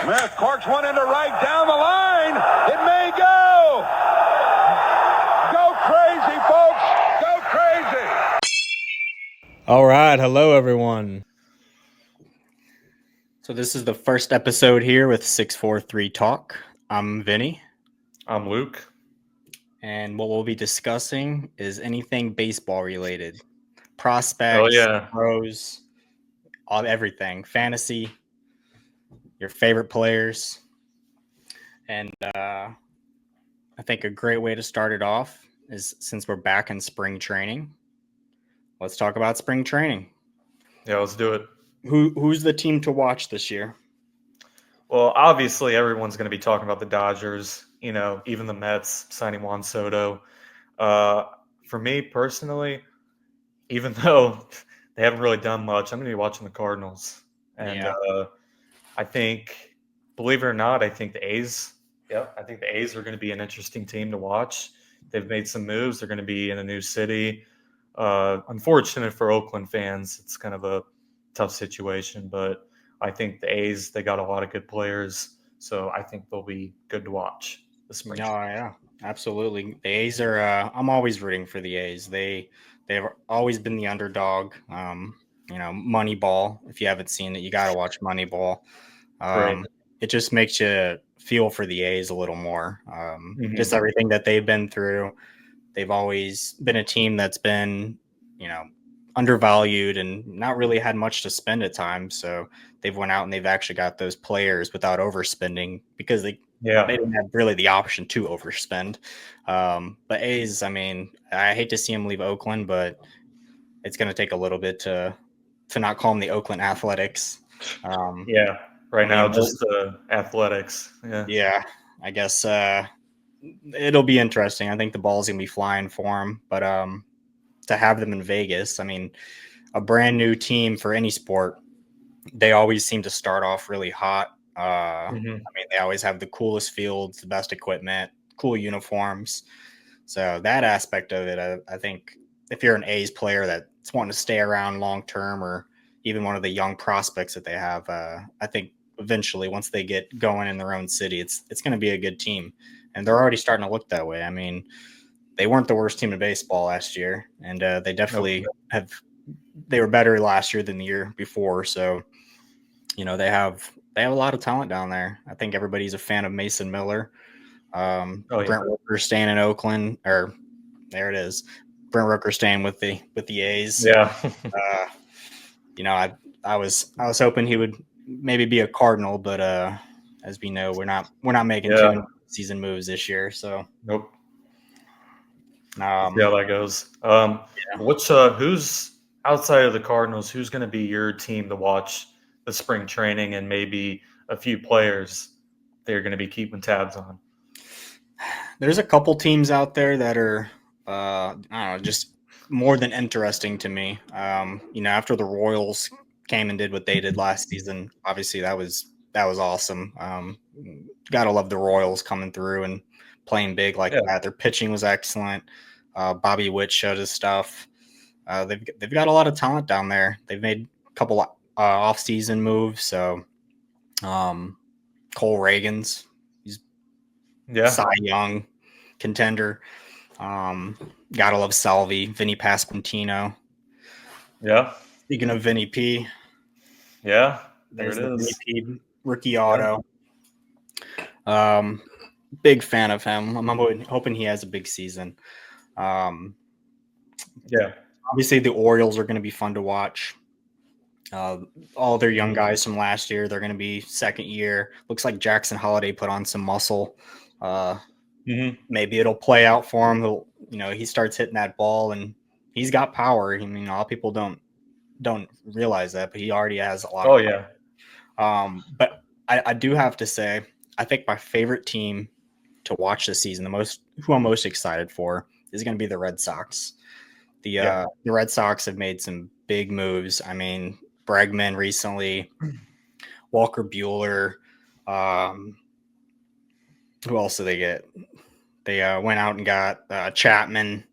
Smith corks one into right down the line. It may go. Go crazy, folks. Go crazy. All right. Hello, everyone. So this is the first episode here with 643 Talk. I'm Vinny. I'm Luke. And what we'll be discussing is anything baseball related. Prospects, pros, everything. Fantasy, your favorite players. And I think a great way to start it off is, since we're back in spring training, let's talk about spring training. Yeah, let's do it. Who's the team to watch this year? Well, obviously everyone's going to be talking about the Dodgers, even the Mets signing Juan Soto. For me personally, even though they haven't really done much, I'm going to be watching the Cardinals. And I think, believe it or not, I think the A's are going to be an interesting team to watch. They've made some moves. They're going to be in a new city. Unfortunate for Oakland fans, it's kind of a tough situation, but I think the A's, they got a lot of good players, so I think they'll be good to watch this spring. Oh, yeah, absolutely. The A's are. I'm always rooting for the A's. They've always been the underdog. Moneyball. If you haven't seen it, you got to watch Moneyball. It just makes you feel for the A's a little more. Just everything that they've been through. They've always been a team that's been, undervalued and not really had much to spend at times. So they've went out and they've actually got those players without overspending, because they didn't have really the option to overspend. But A's, I hate to see them leave Oakland, but it's going to take a little bit to not call them the Oakland Athletics. Now just the Athletics. Yeah, I guess it'll be interesting. I think the ball's going to be flying for them, but to have them in Vegas, a brand new team for any sport, they always seem to start off really hot. They always have the coolest fields, the best equipment, cool uniforms. So that aspect of it, I think if you're an A's player that's wanting to stay around long term, or even one of the young prospects that they have, I think eventually once they get going in their own city, it's going to be a good team. And they're already starting to look that way. They weren't the worst team in baseball last year, and they definitely they were better last year than the year before. So, they have a lot of talent down there. I think everybody's a fan of Mason Miller. Brent Rooker staying in Oakland, or there it is. Brent Rooker staying with the A's. Yeah. I was hoping he would maybe be a Cardinal, but as we know, we're not making two season moves this year. So nope. See how that goes. Who's outside of the Cardinals? Who's going to be your team to watch the spring training, and maybe a few players they're going to be keeping tabs on? There's a couple teams out there that are, I don't know, just more than interesting to me. After the Royals came and did what they did last season, obviously that was awesome. Gotta love the Royals coming through and playing big like that. Their pitching was excellent. Bobby Witt showed his stuff. They've got a lot of talent down there. They've made a couple off-season moves. So Cole Reagans, he's Cy Young contender. Gotta love Salvi, Vinny Pasquantino. Yeah. Speaking of Vinny P. Yeah, there's the Vinny P rookie auto. Big fan of him. I'm hoping he has a big season. Obviously the Orioles are going to be fun to watch. All their young guys from last year, they're going to be second year. Looks like Jackson Holiday put on some muscle. Maybe it'll play out for him. He starts hitting that ball, and he's got power. A lot of people don't realize that, but he already has a lot. But I do have to say, I think my favorite team to watch this season, who I'm most excited for, is going to be the Red Sox. The Red Sox have made some big moves. Bregman recently, Walker Buehler. Who else did they get? They went out and got Chapman,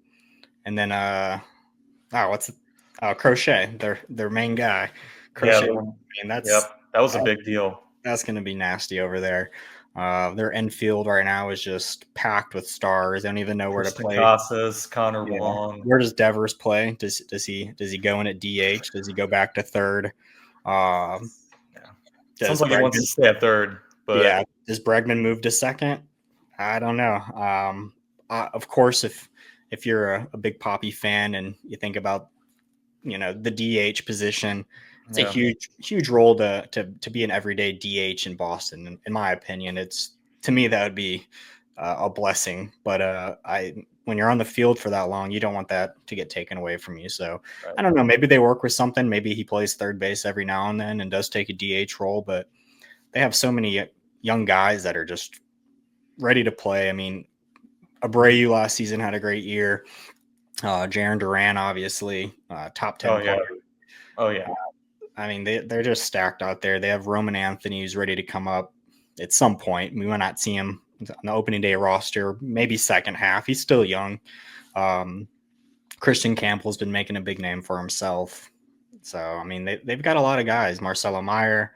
and then Crochet, their main guy. Crochet, that was a big deal. That's going to be nasty over there. Their infield right now is just packed with stars. They don't even know where to Tristan play. Casas, Connor Yeah. Wong. Where does Devers play? Does he go in at DH? Does he go back to third? Um, Yeah. Sounds does like he wants Bregman? to stay at third, but Yeah. Does Bregman move to second? I don't know. Of course, if you're a big Poppy fan and you think about the DH position, it's a yeah. huge role to be an everyday DH in Boston. In my opinion, to me that would be a blessing. But when you're on the field for that long, you don't want that to get taken away from you. So Right. I don't know. Maybe they work with something. Maybe he plays third base every now and then and does take a DH role. But they have so many young guys that are just ready to play. I mean, Abreu last season had a great year. Jaron Duran, obviously, top 10 Oh yeah. player. Oh yeah. I mean, they're just stacked out there. They have Roman Anthony who's ready to come up at some point. We might not see him on the opening day roster, maybe second half. He's still young. Christian Campbell's been making a big name for himself. So, I mean, they've got a lot of guys. Marcelo Meyer.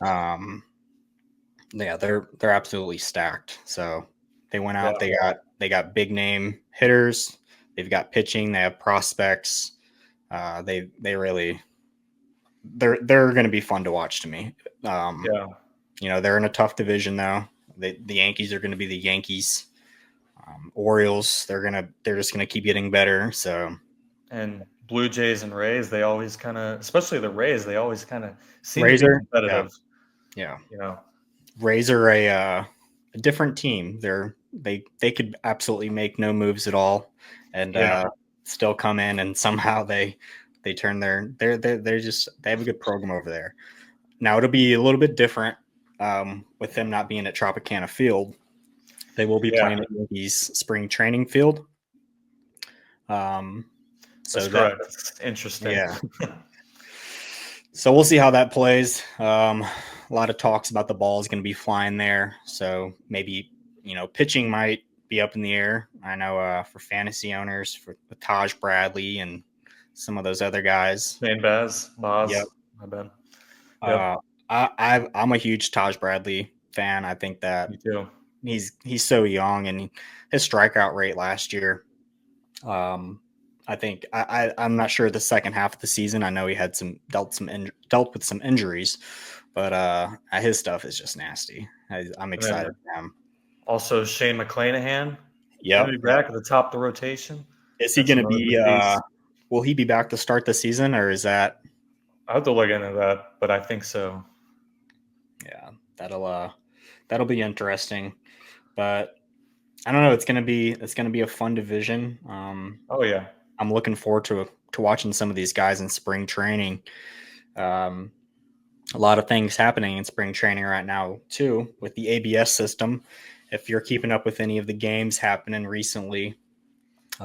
Yeah, they're absolutely stacked. So they went out. Yeah. They got big name hitters. They've got pitching. They have prospects. They really they're going to be fun to watch to me. Yeah. They're in a tough division though. The Yankees are going to be the Yankees. Orioles, they're just gonna keep getting better. So And Blue Jays and Rays, they always kind of, especially the Rays, they always kind of seem to be Razor, competitive. yeah, You know. Rays are a different team. They could absolutely make no moves at all, and Yeah. still come in and somehow they turn they're just they have a good program over there. Now it'll be a little bit different with them not being at Tropicana Field. They will be Yeah. playing at Yankees spring training field. So That's that correct. It's interesting. yeah. So we'll see how that plays. A lot of talks about the ball is going to be flying there. So maybe, pitching might be up in the air. I know for fantasy owners, with Taj Bradley and some of those other guys. Shane Boz, Yep. my bad. Yep. I'm a huge Taj Bradley fan. I think that Me too. he's so young, and his strikeout rate last year. I think I'm not sure the second half of the season. I know he had dealt with some injuries, but his stuff is just nasty. I'm And then excited for him. also Shane McClanahan, Yep. going to be back at the top of the rotation. Is he That's going to another be? big piece. Will he be back to start the season, or is that? I have to look into that, but I think so. Yeah, that'll be interesting. But I don't know. It's gonna be a fun division. Oh yeah. I'm looking forward to watching some of these guys in spring training. A lot of things happening in spring training right now too with the ABS system. If you're keeping up with any of the games happening recently,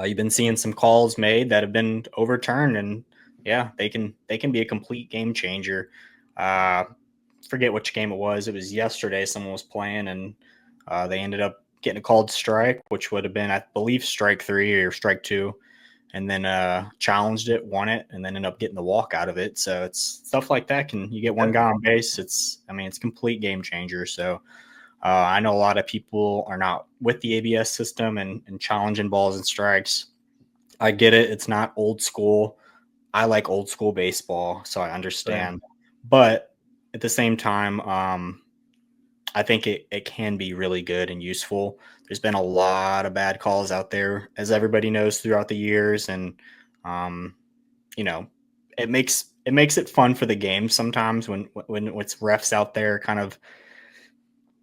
you've been seeing some calls made that have been overturned, and yeah, they can be a complete game changer. Forget which game it was. It was yesterday. Someone was playing, and they ended up getting a called strike, which would have been, I believe, strike 3 or strike 2, and then challenged it, won it, and then ended up getting the walk out of it. So it's stuff like that. You get one guy on base? It's a complete game changer. So I know a lot of people are not with the ABS system and challenging balls and strikes. I get it. It's not old school. I like old school baseball, so I understand. But at the same time, I think it can be really good and useful. There's been a lot of bad calls out there, as everybody knows, throughout the years, and um, it makes it fun for the game sometimes when it's refs out there kind of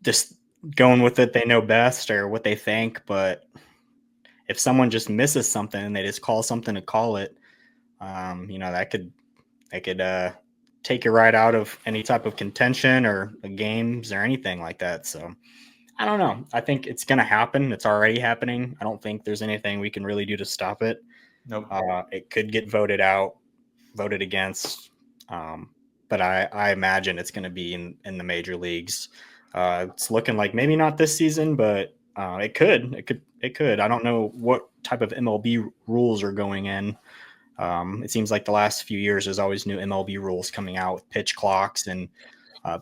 just going with it. They know best or what they think, but if someone just misses something and they just call something to call it, that could take you right out of any type of contention or games or anything like that. So I don't know. I think it's going to happen. It's already happening. I don't think there's anything we can really do to stop it. Nope. It could get voted against. But I imagine it's going to be in the major leagues. It's looking like maybe not this season, but it could. I don't know what type of MLB rules are going in. It seems like the last few years there's always new MLB rules coming out with pitch clocks and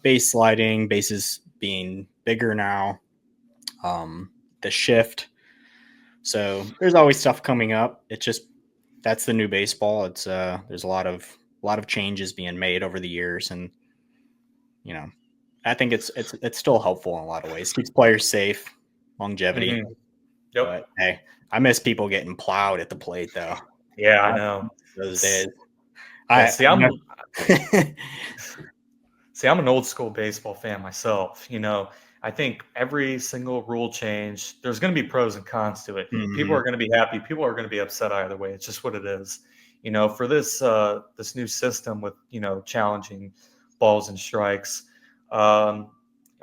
base sliding, bases being bigger now, the shift. So there's always stuff coming up. It's just that's the new baseball. It's there's a lot of changes being made over the years, and I think it's still helpful in a lot of ways. Keeps players safe, longevity. Mhm. Yep. But hey, I miss people getting plowed at the plate though. Yeah, I know. Those days. Yeah, I See, I'm an old school baseball fan myself. I think every single rule change, there's going to be pros and cons to it. People Mhm. are going to be happy. People are going to be upset either way. It's just what it is. For this new system with challenging balls and strikes, um,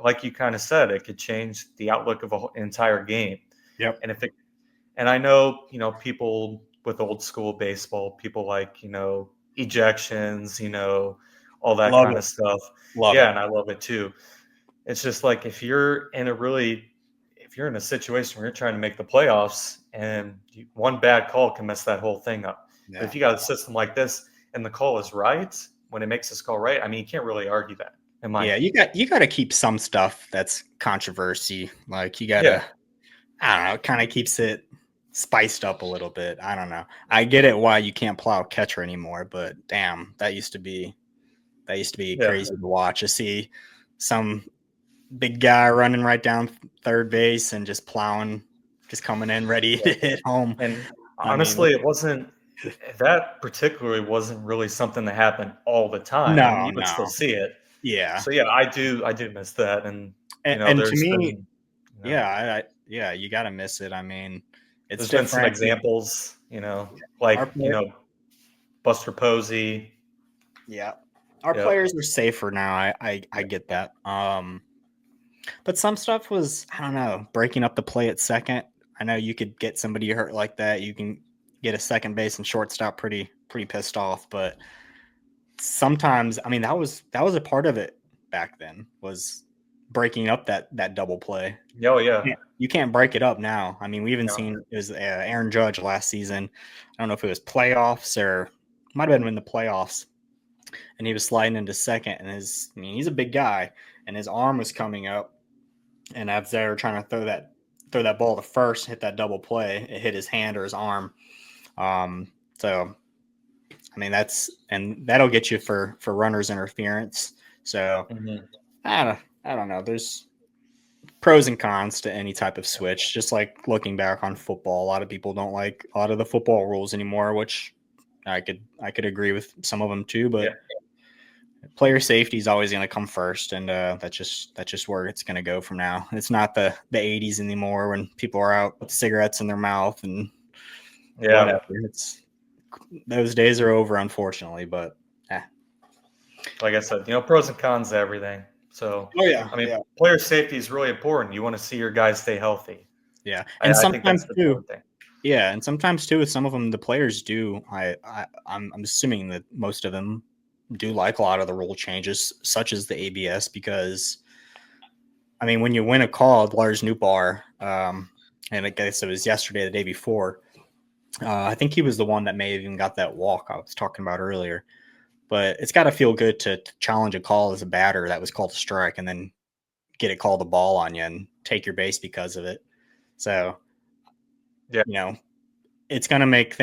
like you kind of said, it could change the outlook of an entire game. Yep. And if it, and I know people with old school baseball, people like ejections, all that Love kind it. of stuff. Love Yeah, it. and I love it too. It's just like if you're in a situation where you're trying to make the playoffs and one bad call can mess that whole thing up. But Yeah. if you got a system like this and the call is right, when it makes this call right, I mean, you can't really argue that in my Yeah, opinion. you got to keep some stuff that's controversy. Like you got Yeah. to, I don't know, it kind of keeps it spiced up a little bit. I don't know. I get it why you can't plow catcher anymore, but damn, that used to be Yeah. crazy to watch. To see some big guy running right down third base and just plowing, just coming in ready to hit home. And I mean, honestly, it wasn't that particularly wasn't really something that happened all the time. I mean, no, you would still no, see it. yeah, So yeah, I do miss that. And and to there's me, been yeah, you got to miss it. I mean, it's there's been some different. examples, Our like player, Buster Posey. yeah, our Yep. players are safer now. I get that. But some stuff was, I don't know, breaking up the play at second. I know you could get somebody hurt like that. You can get a second base and shortstop pretty pissed off. But sometimes, I mean, that was a part of it back then, was breaking up that double play. Oh yeah. You can't break it up now. I mean, we even No. seen it was Aaron Judge last season. I don't know if it was playoffs or might have been in the playoffs, and he was sliding into second, and I mean, he's a big guy, and his arm was coming up, and as they were trying to throw that ball to first, hit that double play, it hit his hand or his arm. So I mean, that'll get you for runners interference. So Mhm. I don't know. There's pros and cons to any type of switch. Just like looking back on football, a lot of people don't like a lot of the football rules anymore, which I could agree with some of them too. Yeah. But player safety is always going to come first, and that's just where it's going to go from now. It's not the 80s anymore when people are out with cigarettes in their mouth and Yeah. whatever. It's those days are over, unfortunately. But Like I said, pros and cons to everything. So, oh yeah, I mean, yeah, player safety is really important. You want to see your guys stay healthy. yeah, I, and I think sometimes that's the too. important thing. Yeah, and sometimes too with some of them, the players do. I'm assuming that most of them do like a lot of the rule changes, such as the ABS, because I mean, when you win a call, Lars Nootbaar, and I guess it was yesterday, the day before, I think he was the one that may have even got that walk I was talking about earlier. But it's got to feel good to challenge a call as a batter that was called a strike and then get it called a ball on you and take your base because of it. So, Yeah. it's going to make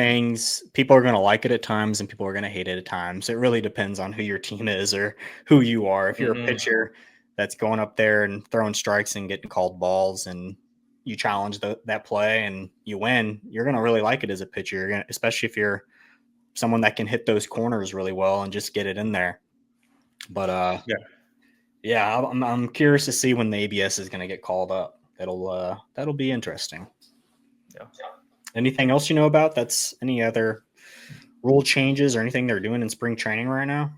people are going to like it at times and people are going to hate it at times. It really depends on who your team is or who you are. If you're a Mhm. pitcher that's going up there and throwing strikes and getting called balls and you challenge that play and you win, you're going to really like it as a pitcher. Especially if you're someone that can hit those corners really well and just get it in there. But Yeah. yeah, I'm curious to see when the ABS is going to get called up. That'll be interesting. Yeah. Anything else you know about? That's any other rule changes or anything they're doing in spring training right now?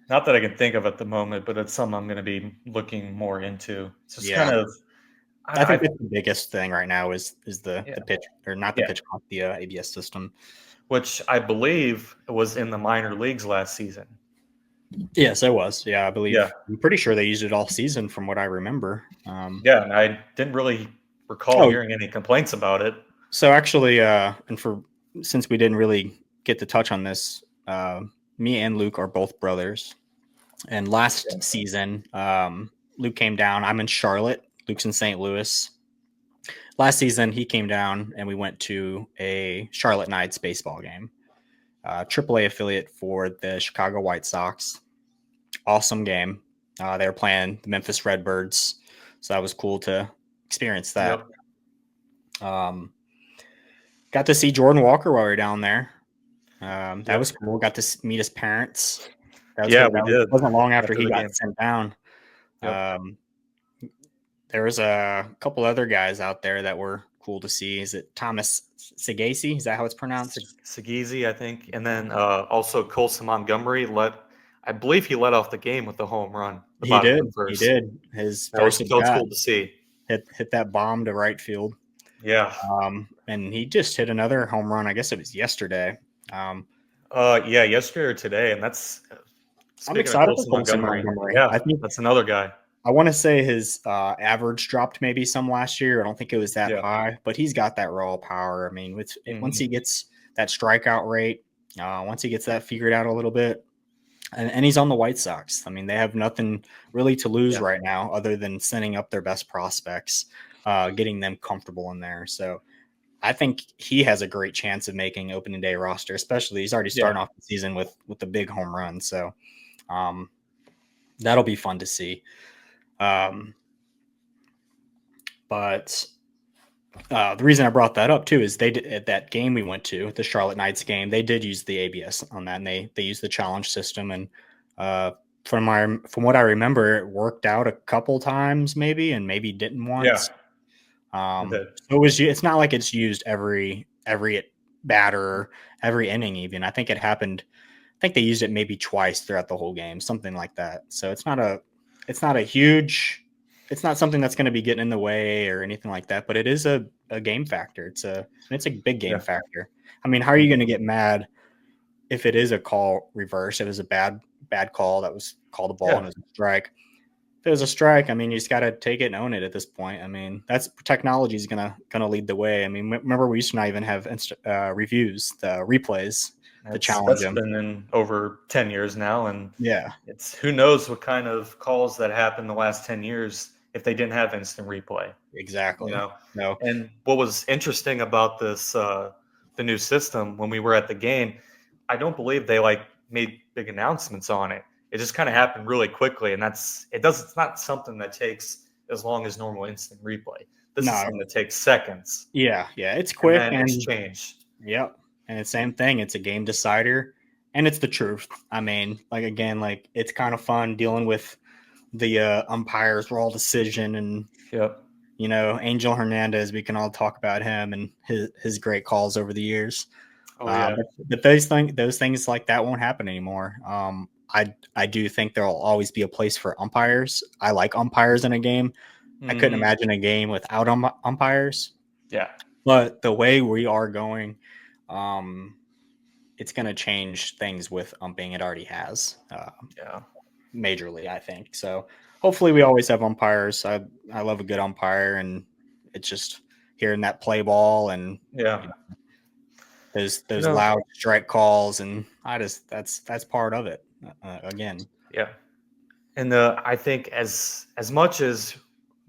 Not that I can think of at the moment, but it's something I'm going to be looking more into. It's just Yeah, kind of, I think I that's the biggest thing right now is the yeah, pitch or not the yeah, pitch clock, the ABS system. which I believe was in the minor leagues last season. Yes, it was. Yeah, I believe. Yeah. I'm pretty sure they used it all season from what I remember. Yeah. And I didn't really recall Oh, hearing any complaints about it. so actually, and since we didn't really get to touch on this, me and Luke are both brothers. And last season, Luke came down. I'm in Charlotte. Luke's in St. Louis. Last season, he came down and we went to a Charlotte Knights baseball game, AAA affiliate for the Chicago White Sox. Awesome game. They were playing the Memphis Redbirds, so that was cool to experience that. Got to see Jordan Walker while we were down there. That was cool. Got to meet his parents. We did. Wasn't long after he got sent down. There was a couple other guys out there that were cool to see. Is it Thomas Segasi? Is that how it's pronounced? Segasi, I think. And then also Colson Montgomery I believe he led off the game with the home run. He did. He did. His first that was cool to see. Hit that bomb to right field. Yeah. And he just hit another home run. I guess it was yesterday. Yesterday or today. And I'm excited for Colson Montgomery. Yeah, I think that's another guy. I want to say his average dropped maybe some last year. I don't think it was that high, but he's got that raw power. I mean, once he gets that strikeout rate, once he gets that figured out a little bit, and he's on the White Sox. I mean, they have nothing really to lose right now other than sending up their best prospects, getting them comfortable in there. So I think he has a great chance of making opening day roster, especially he's already starting off the season with the big home run. So that'll be fun to see. But the reason I brought that up too is they did at that game we went to, the Charlotte Knights game, they did use the ABS on that, and they used the challenge system. And from what I remember, it worked out a couple times maybe, and maybe didn't once. So it's not like it's used every batter, every inning even. I think it happened. I think they used it maybe twice throughout the whole game, something like that. So it's not something that's going to be getting in the way or anything like that, but it is a game factor. It's a big game factor. I mean, how are you going to get mad if it is a call reverse? It was a bad call that was called a ball and it was a strike. If it was a strike, I mean, you just got to take it and own it at this point. I mean, that's technology is gonna lead the way. I mean, remember we used to not even have reviews, the replays, the challenge. That's been in over 10 years now, and it's who knows what kind of calls that happened the last 10 years if they didn't have instant replay. Exactly. No. And what was interesting about this, the new system when we were at the game, I don't believe they made big announcements on it. It just kind of happened really quickly, and it's not something that takes as long as normal instant replay. This is something that takes seconds. Yeah, it's quick and it's changed. Yep. And it's the same thing. It's a game decider, and it's the truth. I mean, it's kind of fun dealing with the umpires raw decision, and Angel Hernandez. We can all talk about him and his great calls over the years. But those things like that won't happen anymore. I do think there'll always be a place for umpires. I like umpires in a game. I couldn't imagine a game without umpires. Yeah. But the way we are going, it's going to change things with umping. It already has. Majorly, I think. So hopefully we always have umpires. I love a good umpire, and it's just hearing that play ball and those loud strike calls, and that's part of it. Again. Yeah. And I think as much as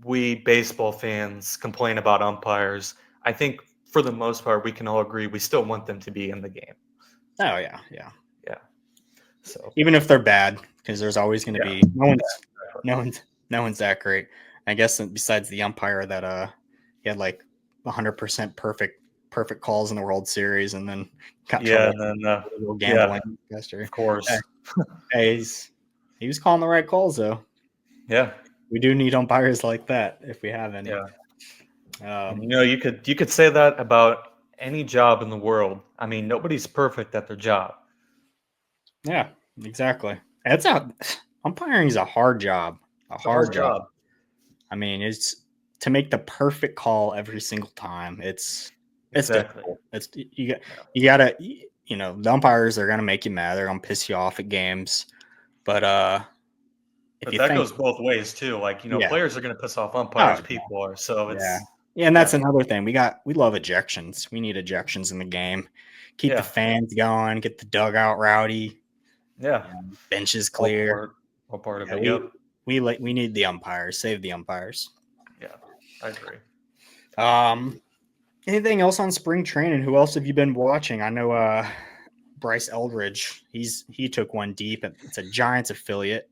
we baseball fans complain about umpires, I think for the most part we can all agree we still want them to be in the game. Oh yeah. So even if they're bad, because there's always going to be no one's that great. I guess besides the umpire that he had 100% perfect calls in the World Series, and then got gambling yesterday. Of course. Hey, he was calling the right calls though. Yeah, we do need umpires like that if we have any. You could say that about any job in the world. I mean, nobody's perfect at their job. Yeah, exactly. Umpiring is a hard job. A hard job. I mean, it's to make the perfect call every single time. It's difficult. It's you gotta. The umpires are going to make you mad. They're going to piss you off at games. But goes both ways too. Players are going to piss off umpires. People are. So it's and that's another thing. We love ejections. We need ejections in the game. Keep the fans going. Get the dugout rowdy. Yeah. Benches clear. all part of Yeah, it. Yep. we need the umpires. Save the umpires. Yeah, I agree. Anything else on spring training? Who else have you been watching? I know Bryce Eldridge. He took one deep. It's a Giants affiliate.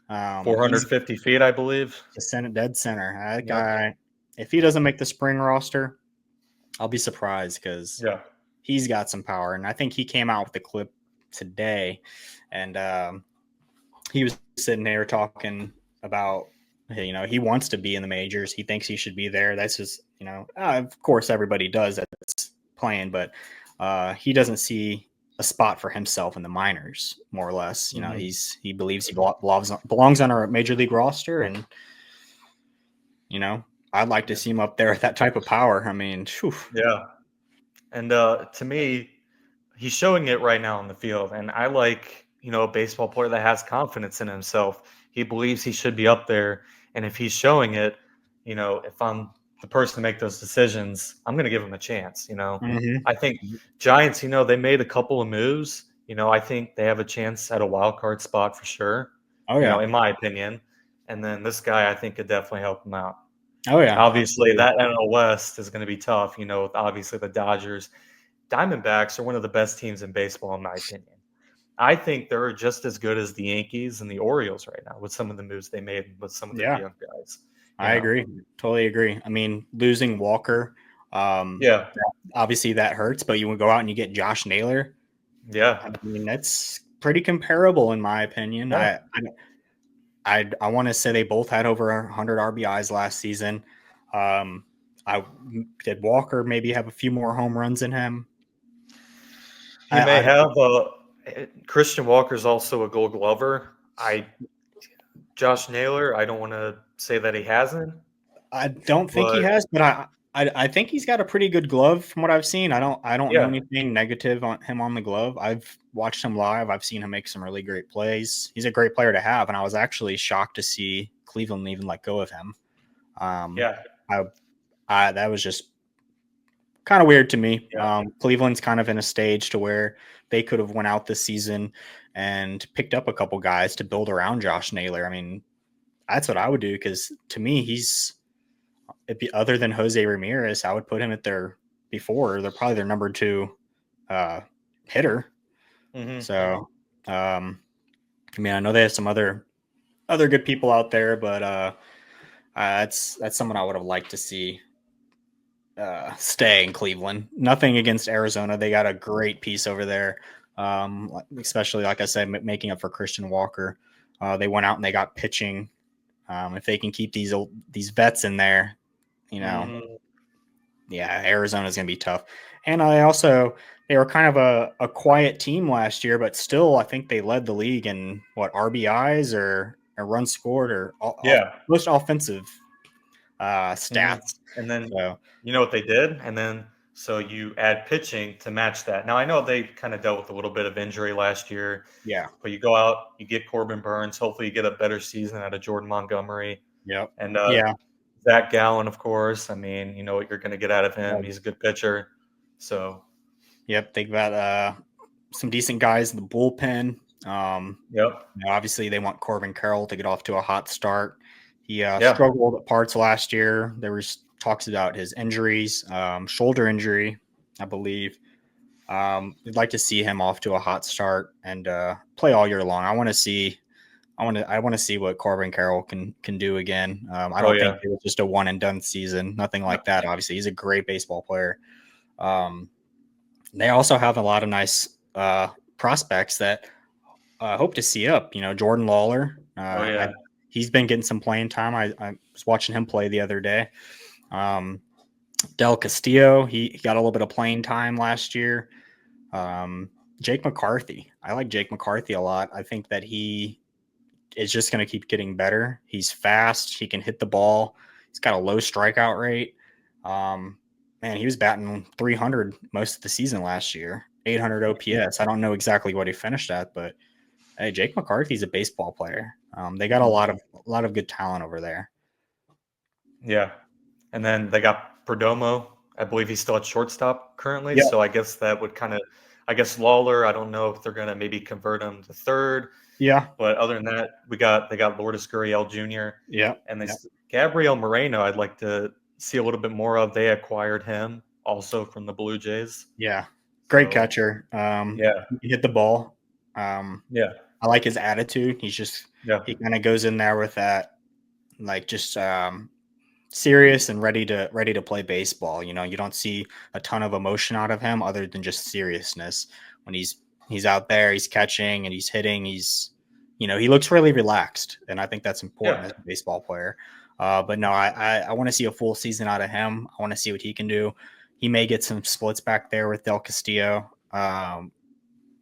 He's 450 feet, I believe. the dead center. That Yep. guy, if he doesn't make the spring roster, I'll be surprised because Yeah. he's got some power. And I think he came out with the clip today, and he was sitting there talking about, he wants to be in the majors. He thinks he should be there. That's just, of course everybody does that's playing, but he doesn't see a spot for himself in the minors, more or less. He believes he belongs on our major league roster, and I'd like to see him up there with that type of power. I mean, whew. Yeah. And to me, he's showing it right now on the field. And I like, a baseball player that has confidence in himself. He believes he should be up there. And if he's showing it, if I'm the person to make those decisions, I'm going to give him a chance. I think Giants, they made a couple of moves. I think they have a chance at a wild card spot for sure. Oh yeah. In my opinion. And then this guy, I think, could definitely help him out. Oh yeah. Obviously, Absolutely. that NL West is going to be tough. With obviously the Dodgers. Diamondbacks are one of the best teams in baseball, in my opinion. I think they're just as good as the Yankees and the Orioles right now with some of the moves they made with some of their young guys. I agree. Totally agree. I mean, losing Walker, obviously that hurts, but you would go out and you get Josh Naylor. Yeah. I mean, that's pretty comparable in my opinion. Yeah. I want to say they both had over 100 RBIs last season. Did Walker maybe have a few more home runs in him? He may have. Christian Walker's also a Gold Glover. Josh Naylor, I don't want to say that he hasn't. I don't think he has, but I think he's got a pretty good glove from what I've seen. I don't know anything negative on him on the glove. I've watched him live. I've seen him make some really great plays. He's a great player to have, and I was actually shocked to see Cleveland even let go of him. That was just kind of weird to me. Yeah. Cleveland's kind of in a stage to where they could have went out this season and picked up a couple guys to build around Josh Naylor. I mean, that's what I would do because to me, other than Jose Ramirez, I would put him at they're probably their number 2 hitter. Mm-hmm. So, I mean, I know they have some other good people out there, but that's someone I would have liked to see stay in Cleveland. Nothing against Arizona. They got a great piece over there. Especially like I said, making up for Christian Walker. They went out and they got pitching. If they can keep these vets in there, Arizona's going to be tough. And they were kind of a quiet team last year, but still, I think they led the league in RBIs or runs scored or most offensive stats. And then you know what they did? And then so you add pitching to match that. Now I know they kind of dealt with a little bit of injury last year. Yeah. But you go out, you get Corbin Burns. Hopefully you get a better season out of Jordan Montgomery. Yep. And Zach Gallen, of course. I mean, you know what you're going to get out of him. Right. He's a good pitcher. So. Yep. They've got some decent guys in the bullpen. Obviously they want Corbin Carroll to get off to a hot start. He struggled at parts last year. There was talks about his injuries, shoulder injury, I believe. We'd like to see him off to a hot start and play all year long. I want to see what Corbin Carroll can do again. I don't think it was just a one and done season. Nothing like that. Obviously, he's a great baseball player. They also have a lot of nice prospects that I hope to see up. Jordan Lawler. He's been getting some playing time. I was watching him play the other day. Del Castillo, he got a little bit of playing time last year. Jake McCarthy. I like Jake McCarthy a lot. I think that he is just going to keep getting better. He's fast. He can hit the ball. He's got a low strikeout rate. Man, he was batting 300 most of the season last year, 800 OPS. I don't know exactly what he finished at, but hey, Jake McCarthy's a baseball player. They got a lot of good talent over there. Yeah. And then they got Perdomo. I believe he's still at shortstop currently. Yeah. So I guess that would I guess Lawler, I don't know if they're going to maybe convert him to third. Yeah. But other than that, they got Lourdes Gurriel Jr. Yeah. and Yeah. Gabriel Moreno. I'd like to see a little bit more of. They acquired him also from the Blue Jays. Yeah. Great So, catcher. yeah, He hit the ball. I like his attitude. He kind of goes in there with that, like, just serious and ready to play baseball. You know, you don't see a ton of emotion out of him other than just seriousness when he's out there, he's catching and he's hitting. He looks really relaxed, and I think that's important as a baseball player. But no, I want to see a full season out of him. I want to see what he can do. He may get some splits back there with Del Castillo.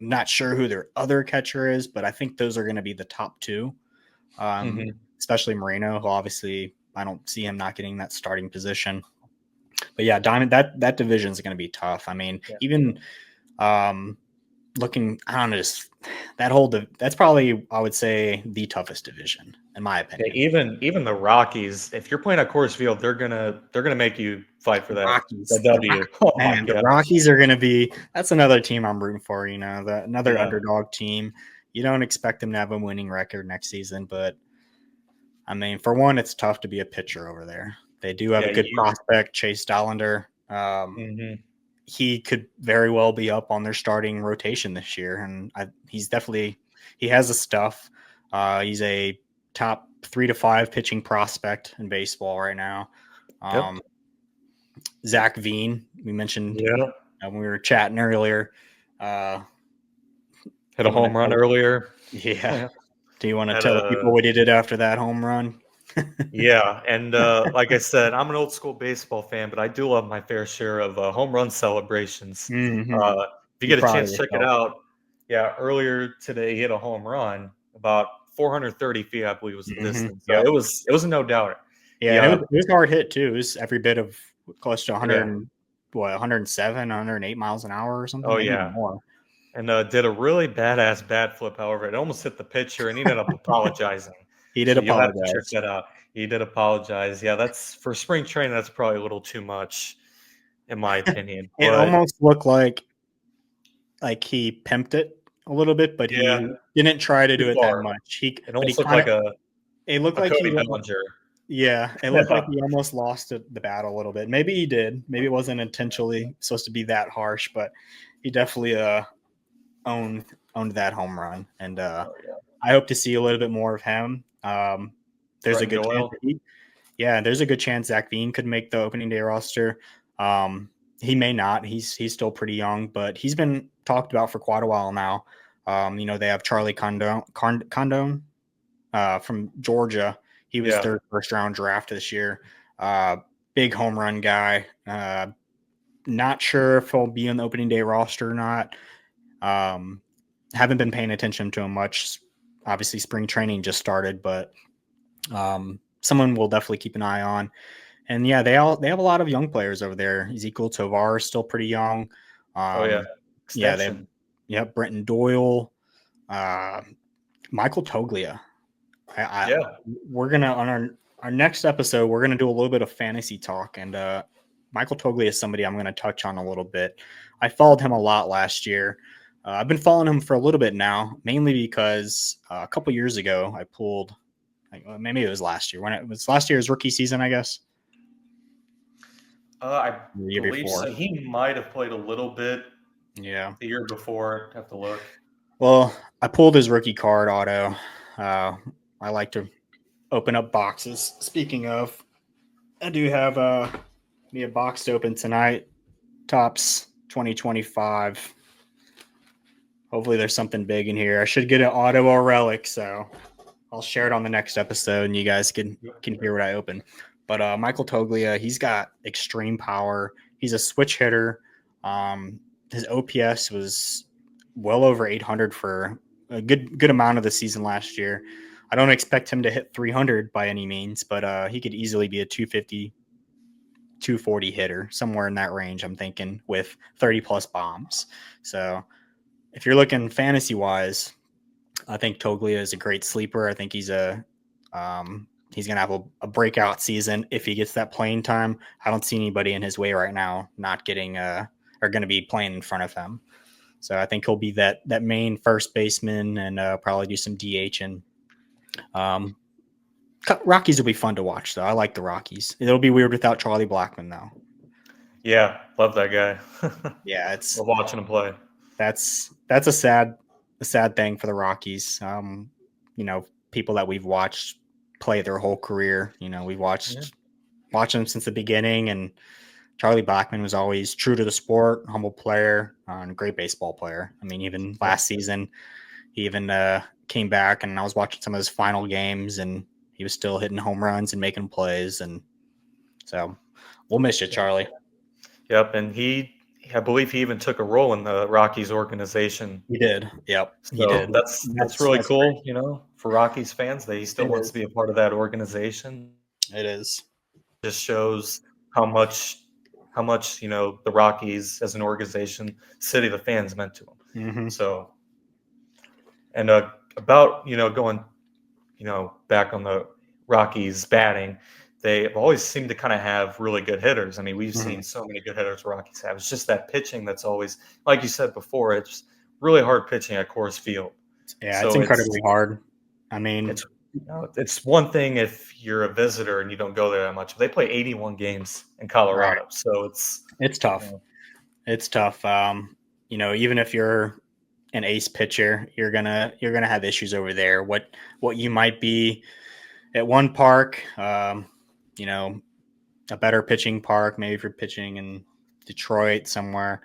Not sure who their other catcher is, but I think those are going to be the top two, especially Moreno, who obviously I don't see him not getting that starting position. But yeah, Diamond, that division is going to be tough. I mean, even looking, I don't know, just that's probably, I would say, the toughest division in my opinion. Yeah, even the Rockies, if you're playing at Coors Field, they're gonna make you fight for that W. The Rockies are gonna be. That's another team I'm rooting for. Another underdog team. You don't expect them to have a winning record next season, but I mean, for one, it's tough to be a pitcher over there. They do have a good prospect, Chase Dollander. He could very well be up on their starting rotation this year, and he has the stuff. He's a top 3 to 5 pitching prospect in baseball right now. Zach Veen, we mentioned when we were chatting earlier. Hit a home run earlier. Yeah. Do you want to tell people what he did after that home run? Yeah, and like I said, I'm an old school baseball fan, but I do love my fair share of home run celebrations. Mm-hmm. If you get a chance, check it out. Yeah, earlier today he hit a home run about 430 feet, I believe was the distance. So it was no doubt. Yeah, it was a hard hit too. It was every bit of close to 107, 108 miles an hour or something. Oh yeah, more. And did a really badass bat flip. However, it almost hit the pitcher, and he ended up apologizing. He did apologize. You'll have to check that out. He did apologize. Yeah, that's for spring training. That's probably a little too much, in my opinion. It almost looked like he pimped it a little bit, but he didn't try to do it that much. It almost looked like it looked like Cody Bellinger. Yeah, it looked like he almost lost the bat a little bit. Maybe he did. Maybe it wasn't intentionally supposed to be that harsh, but he definitely owned that home run. And I hope to see a little bit more of him. There's a good chance Zach Veen could make the opening day roster. He may not. He's still pretty young, but he's been talked about for quite a while now. They have Charlie Condon from Georgia. He was third first round draft this year. Big home run guy. Not sure if he'll be on the opening day roster or not. Haven't been paying attention to him much. Obviously, spring training just started, but someone we'll definitely keep an eye on. And yeah, they have a lot of young players over there. Ezekiel Tovar is still pretty young. Extension. Brenton Doyle, Michael Toglia. We're gonna on our next episode, we're gonna do a little bit of fantasy talk, and Michael Toglia is somebody I'm gonna touch on a little bit. I followed him a lot last year. I've been following him for a little bit now, mainly because a couple years ago I pulled. Maybe it was last year. When it was last year's rookie season, I guess. I believe so. He might have played a little bit. Yeah. The year before. Have to look. Well, I pulled his rookie card auto. I like to open up boxes. Speaking of, I do have me a box to open tonight. Topps 2025. Hopefully there's something big in here. I should get an auto or relic, so I'll share it on the next episode, and you guys can hear what I open. But Michael Toglia, he's got extreme power. He's a switch hitter. His OPS was well over 800 for a good amount of the season last year. I don't expect him to hit 300 by any means, but he could easily be a 250, 240 hitter, somewhere in that range, I'm thinking, with 30-plus bombs. So if you're looking fantasy-wise, I think Toglia is a great sleeper. I think he's going to have a breakout season if he gets that playing time. I don't see anybody in his way right now not getting or going to be playing in front of him. So I think he'll be that main first baseman and probably do some DHing. Rockies will be fun to watch, though. I like the Rockies. It'll be weird without Charlie Blackmon, though. Yeah, love that guy. Yeah, Love watching him play. that's a sad thing for the Rockies. People that we've watched play their whole career. We've watched them since the beginning, and Charlie Blackmon was always true to the sport, humble player, and a great baseball player. I mean, even last season, he even came back, and I was watching some of his final games, and he was still hitting home runs and making plays. And so we'll miss you, Charlie. Yep, and I believe he even took a role in the Rockies organization. He did. Yep, So he did. That's really cool, for Rockies fans that he still wants to be a part of that organization. It is. Just shows how much the Rockies as an organization, city, the fans meant to him. Mm-hmm. So, and about going back on the Rockies batting, they always seem to kind of have really good hitters. I mean, we've seen so many good hitters Rockies have. It's just that pitching that's always, like you said before, it's really hard pitching at Coors Field. Yeah, it's incredibly hard. I mean, it's one thing if you're a visitor and you don't go there that much. But they play 81 games in Colorado, right. So it's tough. It's tough. Even if you're an ace pitcher, you're gonna have issues over there. What you might be at one park, a better pitching park, maybe if you're pitching in Detroit somewhere,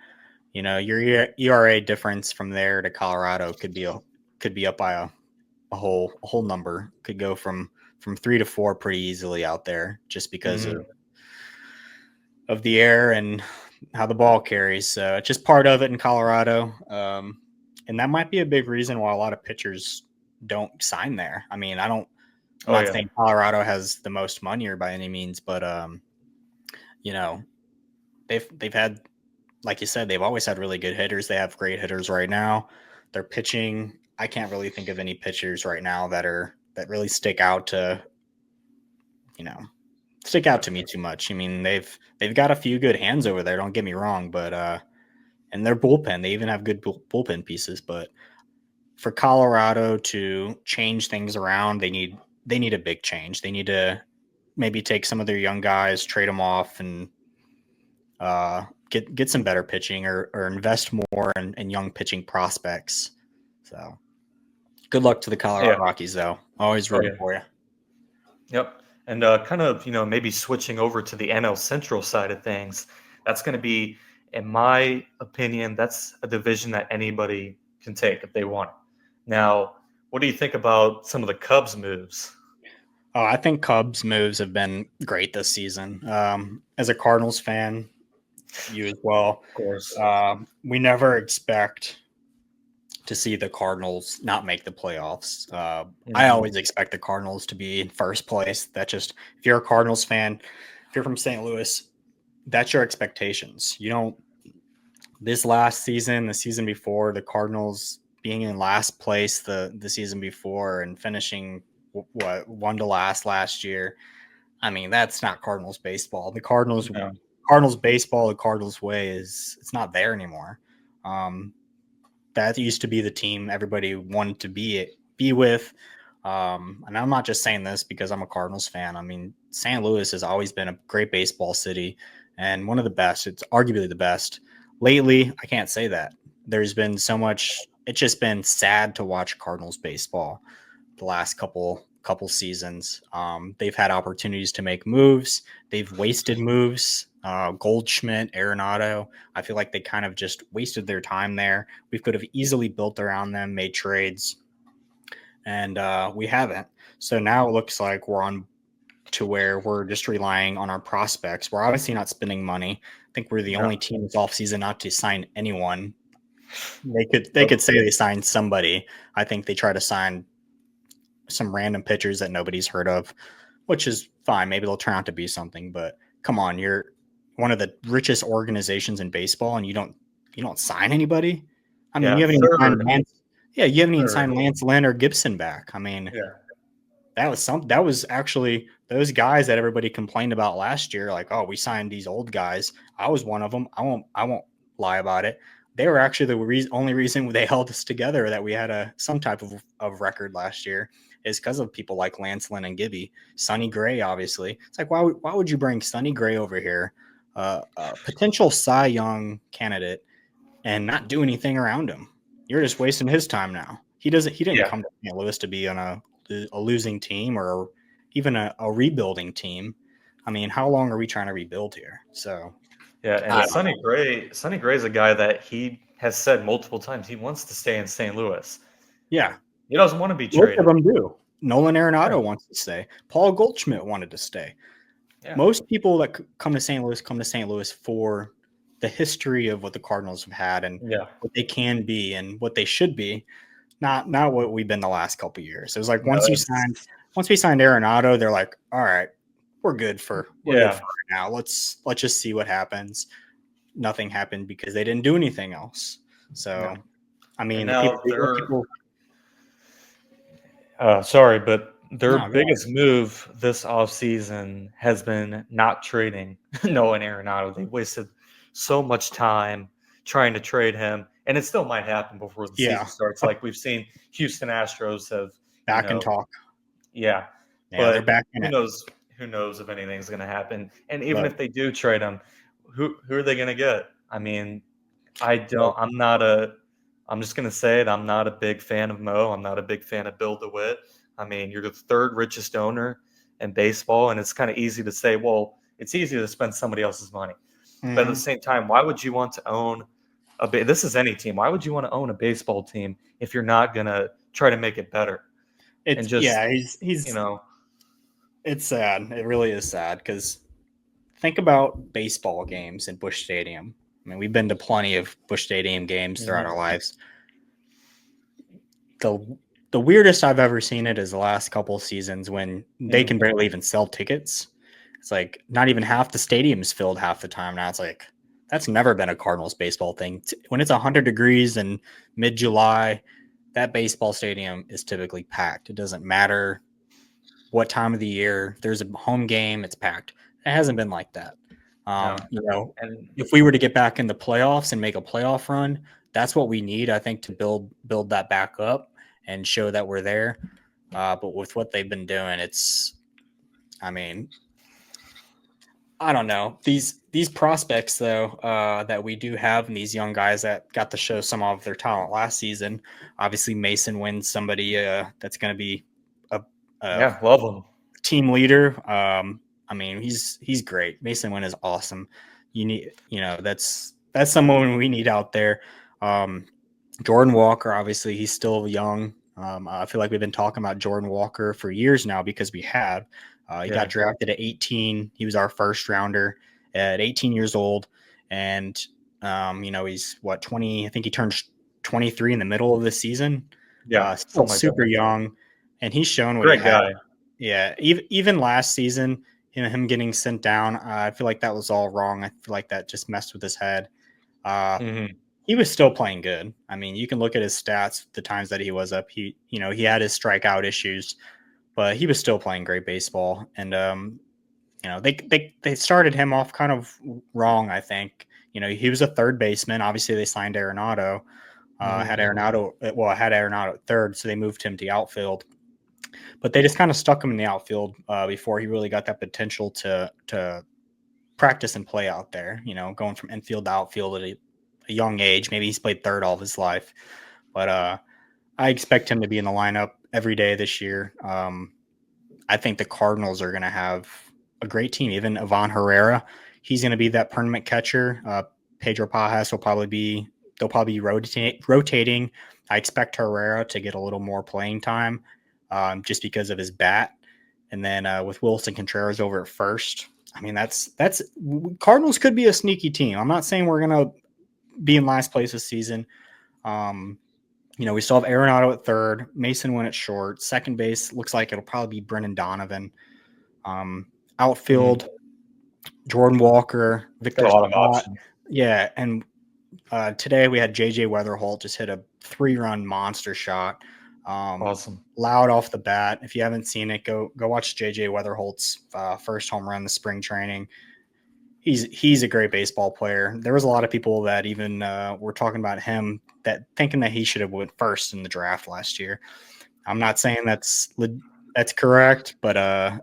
your ERA difference from there to Colorado could be up by a whole number. Could go from 3 to 4 pretty easily out there, just because of the air and how the ball carries. So it's just part of it in Colorado. And that might be a big reason why a lot of pitchers don't sign there. I mean, I'm not saying Colorado has the most money or by any means, but they've had, like you said, they've always had really good hitters. They have great hitters right now. They're pitching. I can't really think of any pitchers right now that really stick out to me too much. I mean, they've got a few good hands over there. Don't get me wrong, but and their bullpen, they even have good bullpen pieces. But for Colorado to change things around, they need a big change. They need to maybe take some of their young guys, trade them off, and get some better pitching or invest more in young pitching prospects. So good luck to the Colorado Rockies, though. Always rooting for you. Yep. And kind of, maybe switching over to the NL Central side of things, that's going to be, in my opinion, that's a division that anybody can take if they want it. Now, what do you think about some of the Cubs moves? Oh, I think Cubs moves have been great this season. As a Cardinals fan, you as well. Of course. We never expect to see the Cardinals not make the playoffs. I always expect the Cardinals to be in first place. That just, if you're a Cardinals fan, if you're from St. Louis, that's your expectations. This last season, the season before, the Cardinals being in last place the season before and finishing one to last year. I mean, that's not Cardinals baseball. The Cardinals baseball, the Cardinals way it's not there anymore. That used to be the team everybody wanted to be with. And I'm not just saying this because I'm a Cardinals fan. I mean, St. Louis has always been a great baseball city and one of the best. It's arguably the best. Lately, I can't say that. There's been so much. It's just been sad to watch Cardinals baseball the last couple seasons. They've had opportunities to make moves. They've wasted moves. Goldschmidt, Arenado, I feel like they kind of just wasted their time there. We could have easily built around them, made trades, and we haven't. So now it looks like we're on to where we're just relying on our prospects. We're obviously not spending money. I think we're the only team this offseason not to sign anyone. They could say they signed somebody. I think they try to sign some random pitchers that nobody's heard of, which is fine. Maybe they'll turn out to be something, but come on, you're one of the richest organizations in baseball and you don't sign anybody. I mean, you haven't even signed Lance Lynn or Gibson back. I mean, that was actually those guys that everybody complained about last year. Like, oh, we signed these old guys. I was one of them. I won't lie about it. they were actually the only reason they held us together, that we had some type of record last year, is because of people like Lance Lynn and Gibby. Sonny Gray, obviously. It's like, why would you bring Sonny Gray over here, a potential Cy Young candidate, and not do anything around him? You're just wasting his time now. He didn't Yeah. come to St. Louis to be on a losing team, or even a rebuilding team. I mean, how long are we trying to rebuild here? So Yeah, I and don't know. Sonny Gray is a guy that he has said multiple times he wants to stay in St. Louis. Yeah, He doesn't want to be most of traded. them do. Nolan Yeah. Arenado wants to stay. Paul Goldschmidt wanted to stay. Yeah. Most people that come to St. Louis for the history of what the Cardinals have had and Yeah. what they can be and what they should be, not what we've been the last couple of years. It was like No, once we signed Arenado, they're like, all right, we're good for yeah. right now. Let's just see what happens. Nothing happened because they didn't do anything else. So, No. I mean, And the now people. sorry, but their No, go ahead. biggest move this offseason has been not trading Nolan Arenado. They wasted so much time trying to trade him, and it still might happen before the Yeah, season starts. Like we've seen Houston Astros have, back and talk. yeah, Yeah, they're but back in who it. knows? Who knows if anything's going to happen? And even Look, if they do trade him, who are they going to get? I mean, I look, don't. I'm not a. I'm just gonna say it. I'm not a big fan of Mo. I'm not a big fan of Bill DeWitt. I mean, you're the third richest owner in baseball, and it's kind of easy to say, well, it's easy to spend somebody else's money. But at the mhm. same time, why would you want to own this is any team. Why would you want to own a baseball team if you're not gonna try to make it better and It's just, yeah, you he's know, it's sad. It really is sad because think about baseball games in Busch Stadium. I mean, we've been to plenty of Busch Stadium games throughout our mhm, lives. The weirdest I've ever seen it is the last couple of seasons when they mhm. can barely even sell tickets. It's like not even half the stadium is filled half the time now. It's like that's never been a Cardinals baseball thing. When it's 100 degrees in mid July, that baseball stadium is typically packed. It doesn't matter what time of the year. There's a home game, it's packed. It hasn't been like that. No, and If we were to get back in the playoffs and make a playoff run, that's what we need, I think, to build that back up and show that we're there. But with what they've been doing, I mean, I don't know these prospects though that we do have, and these young guys that got to show some of their talent last season. Obviously, Mason wins somebody that's going to be a yeah, love them. team leader. I mean, he's great. Mason Wynn is awesome. That's someone we need out there. Um, Jordan Walker, obviously, he's still young. I feel like we've been talking about Jordan Walker for years now because we have. He Yeah, got drafted at 18. He was our first rounder at 18 years old, and he's what 20. I think he turned 23 in the middle of the season. yeah, Still something like super that. young, and he's shown what he Great had. guy. Yeah, even last season, him getting sent down, I feel like that was all wrong. I feel like that just messed with his head. Uh, Hmm. he was still playing good. I mean, you can look at his stats, the times that he was up. He had his strikeout issues, but he was still playing great baseball. And they started him off kind of wrong. I think he was a third baseman. Obviously, they signed Arenado. Hmm. Had Arenado at third, so they moved him to outfield. But they just kind of stuck him in the outfield before he really got that potential to practice and play out there. Going from infield to outfield at a young age. Maybe he's played third all of his life, but I expect him to be in the lineup every day this year. I think the Cardinals are going to have a great team. Even Ivan Herrera, he's going to be that permanent catcher. Pedro Pajas will probably be. They'll probably be rotating. I expect Herrera to get a little more playing time, just because of his bat. And then with Wilson Contreras over at first, I mean that's Cardinals could be a sneaky team. I'm not saying we're going to be in last place this season. Um, we still have Arenado at third, Mason Wynn at short. Second base looks like it'll probably be Brendan Donovan. Hmm. Outfield, Jordan Walker, Got Victor a lot of Scott. options. Yeah, and today we had JJ Weatherholt just hit a 3-run monster shot. Awesome. Loud off the bat. If you haven't seen it, go watch JJ Weatherholt's first home run in the spring training. he's a great baseball player. There was a lot of people that even were talking about him that thinking that he should have went first in the draft last year. I'm not saying that's correct, but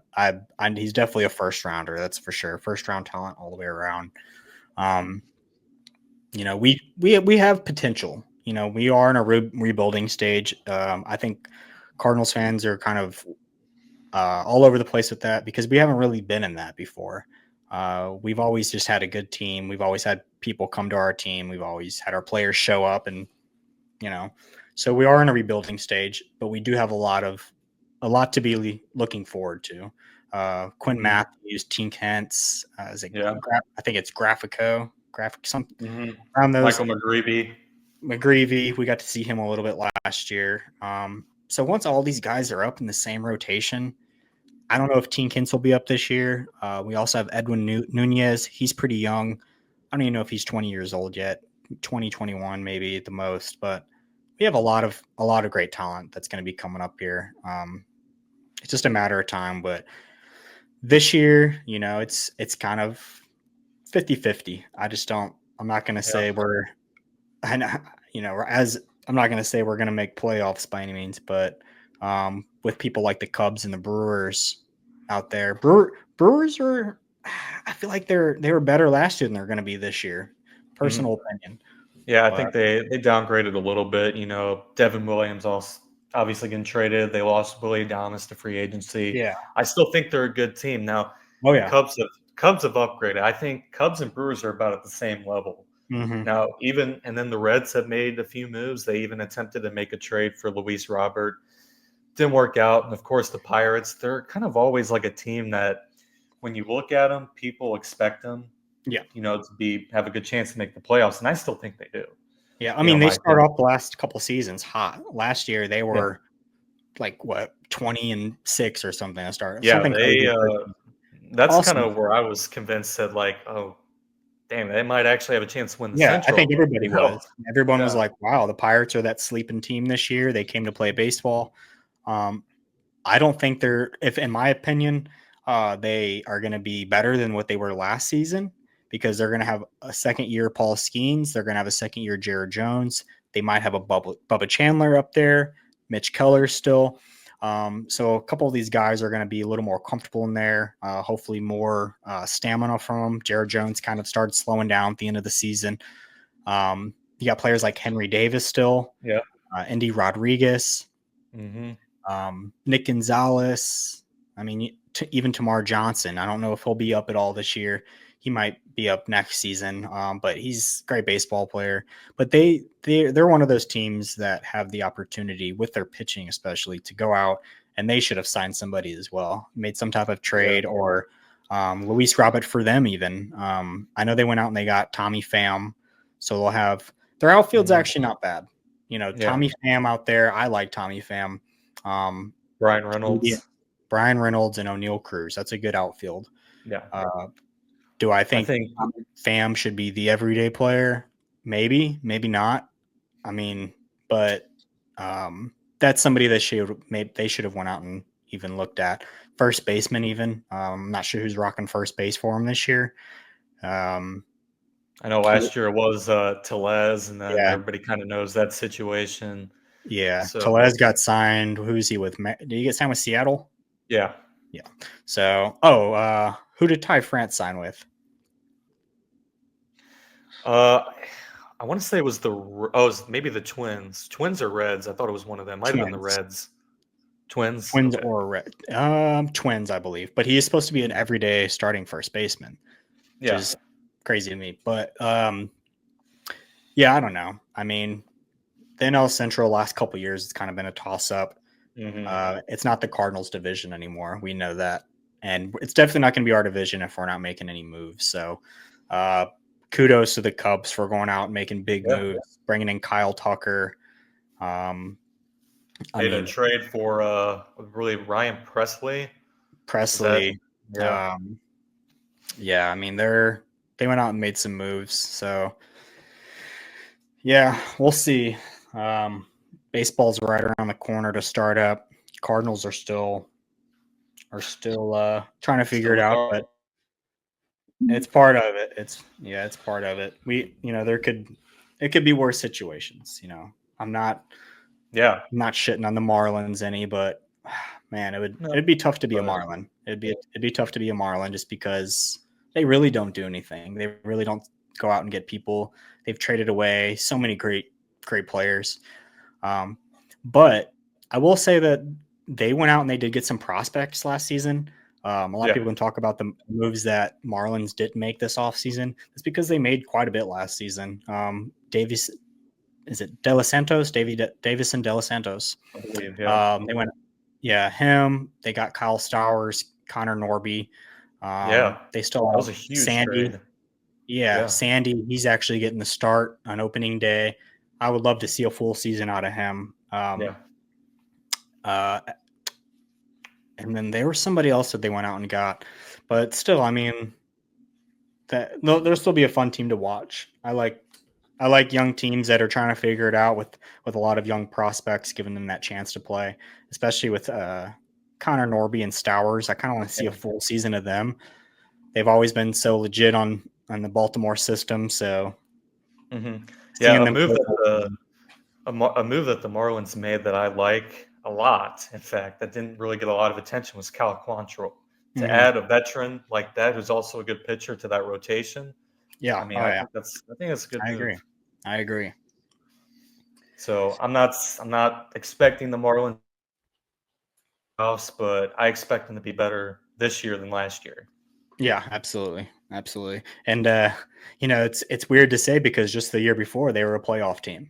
he's definitely a first rounder. That's for sure. First round talent all the way around. Um, we have potential. We are in a rebuilding stage. I think Cardinals fans are kind of all over the place with that because we haven't really been in that before. We've always just had a good team. We've always had people come to our team. We've always had our players show up, and so we are in a rebuilding stage. But we do have a lot to be looking forward to. Quinn Matthews, Tink Hence, Yeah. I think it's graphic something Mm-hmm. around those. Michael McGreevy, we got to see him a little bit last year. So once all these guys are up in the same rotation, I don't know if Teen Kins will be up this year. We also have Edwin Nunez. He's pretty young. I don't even know if he's 20 years old yet. 2021 maybe at the most, but we have a lot of great talent that's going to be coming up here. It's just a matter of time, but this year, it's kind of 50-50. I'm not going to say we're and as I'm not going to say we're going to make playoffs by any means, but with people like the Cubs and the Brewers out there, Brewers are. I feel like they were better last year than they're going to be this year. Personal opinion. Yeah, I But, think they downgraded a little bit. Devin Williams also obviously getting traded. They lost Willie Adames to free agency. yeah. I still think they're a good team. Now, Oh yeah. Cubs have upgraded. I think Cubs and Brewers are about at the same level. Mm-hmm. Now, and then the Reds have made a few moves. They even attempted to make a trade for Luis Robert. Didn't work out. And of course, the Pirates, they're kind of always like a team that when you look at them, people expect them, Yeah. to have a good chance to make the playoffs. And I still think they do. Yeah. I mean, they start off the last couple seasons hot. Last year, they were like 20-6 or something to start. Yeah, something crazy. That's Awesome. kind of where I was convinced that, like, oh, damn, they might actually have a chance to win the Yeah, Central. I think everybody was. Everyone was Yeah. like, wow, the Pirates are that sleeping team this year. They came to play baseball. I don't think in my opinion, they are going to be better than what they were last season because they're going to have a second year Paul Skeens. They're going to have a second year Jared Jones. They might have a Bubba Chandler up there, Mitch Keller still. So a couple of these guys are going to be a little more comfortable in there. Hopefully more stamina from them. Jared Jones kind of started slowing down at the end of the season. You got players like Henry Davis still. Yeah. Indy Rodriguez. Mm-hmm. Nick Gonzalez. I mean, even Tamar Johnson. I don't know if he'll be up at all this year. He might be up next season, but he's a great baseball player. But they're one of those teams that have the opportunity with their pitching, especially, to go out and they should have signed somebody as well, made some type of trade or Luis Robert for them even. I know they went out and they got Tommy Pham, so they'll have their outfield's actually not bad. Tommy Pham out there. I like Tommy Pham. Brian Reynolds and O'Neal Cruz. That's a good outfield. Yeah. Do I think Pham should be the everyday player? Maybe, maybe not. I mean, but that's somebody that they should have went out and even looked at. First baseman, even. I'm not sure who's rocking first base for him this year. I know last year it was Tellez, and then everybody kind of knows that situation. Yeah, so, Tellez got signed. Who's he with? Did he get signed with Seattle? Yeah. Yeah. So, who did Ty France sign with? I want to say it was maybe the Twins. Twins or Reds? I thought it was one of them. Might have been the Reds. Twins or Red? Twins, I believe. But he is supposed to be an everyday starting first baseman, which is crazy to me. But yeah, I don't know. I mean, the NL Central last couple of years, it's kind of been a toss up. Mm-hmm. It's not the Cardinals division anymore. We know that. And it's definitely not going to be our division if we're not making any moves. So kudos to the Cubs for going out and making big moves, bringing in Kyle Tucker. Made a trade for really Ryan Presley. Yeah. I mean, they went out and made some moves. So yeah, we'll see. Baseball's right around the corner to start up. Cardinals are still trying to figure it out, but It's part of it. It's part of it. It could be worse situations. I'm not Yeah. shitting on the Marlins any, but man, No, it'd be tough to be a but Marlin. It'd be tough to be a Marlin just because they really don't do anything. They really don't go out and get people. They've traded away so many great players. Um, but I will say that they went out and they did get some prospects last season. A lot of yeah. people can talk about the moves that Marlins didn't make this offseason. It's because they made quite a bit last season. Davis, is it De Los Santos? Davison De Los Santos. I believe. Yeah. They went, yeah, him. They got Kyle Stowers, Connor Norby. Yeah. They still That was have a huge Sandy. trade. Yeah, Yeah. Sandy. He's actually getting the start on opening day. I would love to see a full season out of him. Yeah. Uh, and then there was somebody else that they went out and got, but still, I mean, there'll still be a fun team to watch. I like young teams that are trying to figure it out with a lot of young prospects, giving them that chance to play, especially with Connor Norby and Stowers. I kind of want to see a full season of them. They've always been so legit on the Baltimore system, so Mm-hmm. Yeah. seeing them play A move that the Marlins made that I like a lot, in fact, that didn't really get a lot of attention was Cal Quantrill. To Mhm. add a veteran like that who's also a good pitcher to that rotation, I Yeah. mean, Oh yeah. I think that's a good I move. agree. I agree. So I'm not expecting the Marlins playoffs, but I expect them to be better this year than last year. Yeah, absolutely. Absolutely. And it's weird to say because just the year before they were a playoff team.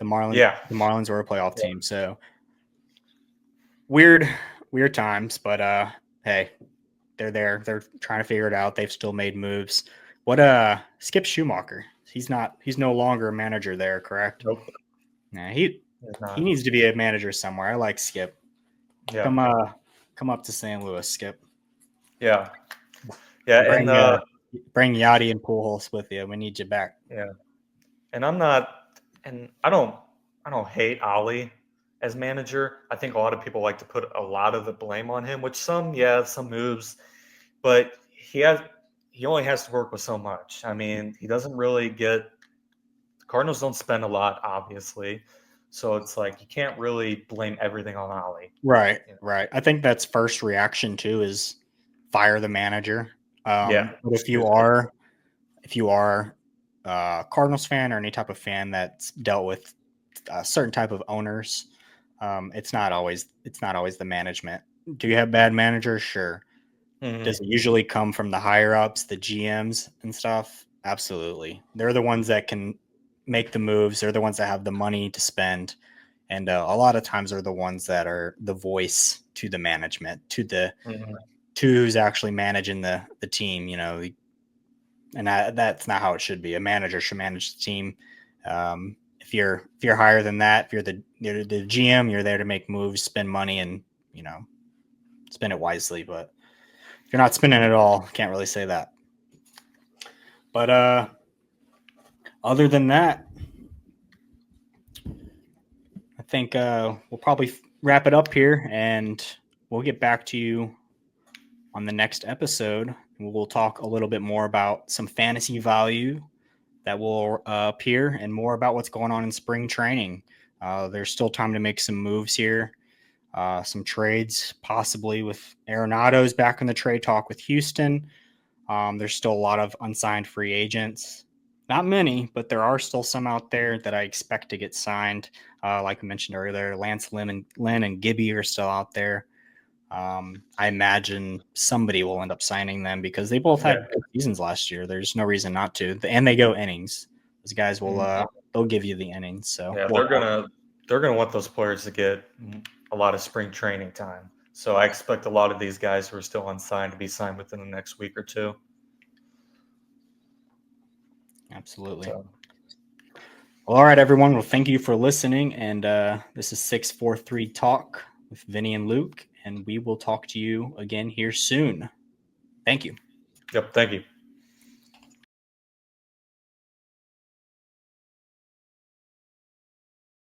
Yeah. The Marlins were a playoff Yeah. team. So weird weird times, but hey, they're there. They're trying to figure it out. They've still made moves. What Skip Schumacher? He's no longer a manager there, correct? Nope. Nah, It's he not. needs to be a manager somewhere. I like Skip. Yeah. Come up to St. Louis, Skip. Yeah. Yeah. And Bring Yachty and Pujols with you. We need you back. yeah. And I don't hate Ollie as manager. I think a lot of people like to put a lot of the blame on him, which some moves, but he only has to work with so much. I mean, he doesn't really get the Cardinals don't spend a lot, obviously. So it's like you can't really blame everything on Ollie. Right, You know? right. I think that's first reaction too is fire the manager. Yeah. But if you are a Cardinals fan or any type of fan that's dealt with a certain type of owners, it's not always the management. Do you have bad managers? Sure. Mhm. Does it usually come from the higher ups, the GMs and stuff? Absolutely. They're the ones that can make the moves. They're the ones that have the money to spend, and a lot of times are the ones that are the voice to the management, Mhm. to who's actually managing the team. And that's not how it should be. A manager should manage the team. If you're higher than that, if you're the GM, you're there to make moves, spend money, and you know spend it wisely. But if you're not spending it all, can't really say that. But other than that, I think we'll probably wrap it up here, and we'll get back to you on the next episode. We'll talk a little bit more about some fantasy value that will appear and more about what's going on in spring training. There's still time to make some moves here, some trades, possibly with Arenado's back in the trade talk with Houston. There's still a lot of unsigned free agents. Not many, but there are still some out there that I expect to get signed. Like I mentioned earlier, Lynn and Gibby are still out there. I imagine somebody will end up signing them because they both Yeah. had good seasons last year. There's no reason not to. And they go innings. Those guys will Mhm. they'll give you the innings. So Yeah, they're gonna want those players to get a lot of spring training time. So I expect a lot of these guys who are still unsigned to be signed within the next week or two. absolutely. So Well, all right, everyone. Well, thank you for listening. And this is 643 Talk with Vinny and Luke. And we will talk to you again here soon. Thank you. yep, thank you.